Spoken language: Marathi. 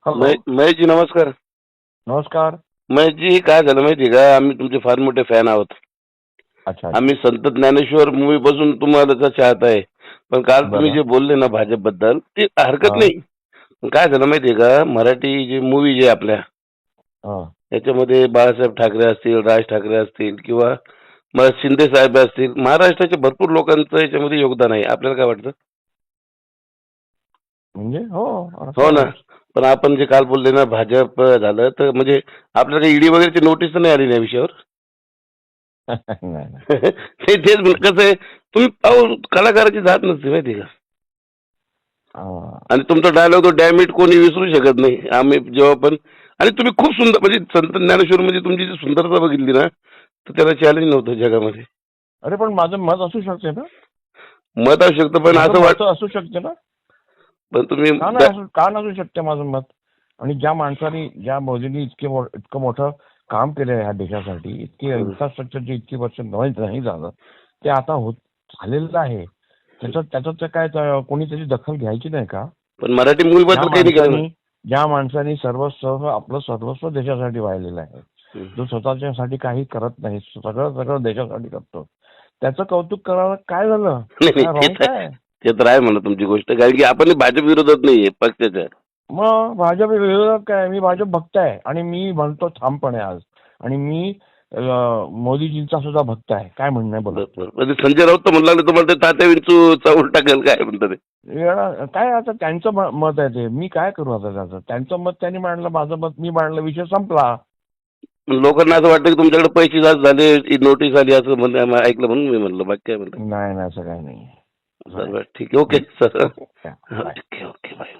हॅलो. महेशजी नमस्कार. नमस्कार. महेशजी काय झालं माहितीये का, आम्ही तुमचे फार मोठे फॅन आहोत. अच्छा. आम्ही संत ज्ञानेश्वर मूवी पासून तुम्हाला चाहत आहे. पण काल तुम्ही बरं. जे बोलले ना भाजप बद्दल ते हरकत हां. नाही. पण काय झालं माहितीये का, मराठी जे मूवी जे आपल्या हां. याच्यामध्ये बाळासाहेब ठाकरे असतील, राज ठाकरे असतील किंवा मग शिंदे साहेब असतील, महाराष्ट्राच्या भरपूर लोकांचं याच्यामध्ये योगदान आहे. आपल्याला काय वाटतं? म्हणजे हो, असं हो ना. आहेच. पण आपण जे काल बोलले ना भाजप झालं तर म्हणजे आपल्याला काही ईडी वगैरेची नोटीस तर नाही आली ना या विषयावर? नाही, नाही. तेच म्हणलं, कसं आहे तुम्ही अहो कलाकाराची जात नसते माहिती का. हां. आणि तुमचा डायलॉग तो डॅमिट कोणी विसरू शकत नाही. आम्ही जेव्हा पण आणि तुम्ही खूप सुंदर म्हणजे संत ज्ञानेश्वर मध्ये तुमची जी सुंदरता बघितली ना तर त्याला चॅलेंज नव्हतं जगामध्ये. अरे पण माझं मत असू शकते ना? मत असू शकतं पण माझं असं मत वाट असू शकते ना? पण तुम्ही का नसू शकते माझं मत? आणि ज्या माणसाने, ज्या मोदींनी इतकं मोठं काम केलं ह्या देशासाठी, इतकी इन्फ्रास्ट्रक्चरची इतकी वर्ष नाही झालं, ते आता झालेलं आहे. त्याचं काय कोणी त्याची दखल घ्यायची नाही का? पण मराठी मूवी बद्दल काही नाही केलं ना. ज्या माणसाने आपलं सर्वस्व देशासाठी वाहिलेलं आहे, हम्म. जो स्वतःच्यासाठी काही करत नाही, सगळं देशासाठी करतो, त्याचं कौतुक करायला काय झालं? नाही, काय नाही, रॉंग काय? ते तर आहे म्हणा तुमची गोष्ट, कारण की आपण भाजप विरोधात नाहीये पक्षाच्या. मग भाजप विरोधात काय? मी भाजप भक्त आहे आणि मी म्हणतो ठामपणे आज. आणि मी मोदीजींचा सुद्धा भक्त आहे. काय म्हणणं आहे बोला. बरोबर. संजय राऊत तर म्हणला तुम्हाला ते तात्या विंचू चावून टाकेल काय म्हणतात ते. काय आता त्यांचं मत आहे ते, मी काय करू आता त्याचं? त्यांचं मत त्यांनी मांडलं, माझं मत मी मांडलं, विषय संपला. लोकांना असं वाटतं की तुमच्याकडे पैसे जास्त झाले, नोटीस आली असं म्हणलं ऐकलं म्हणून मी म्हणलं, बाकी काय म्हणलं. नाही नाही, असं काही नाही. बरं ठीक आहे, okay sir. Bye. Okay okay bye.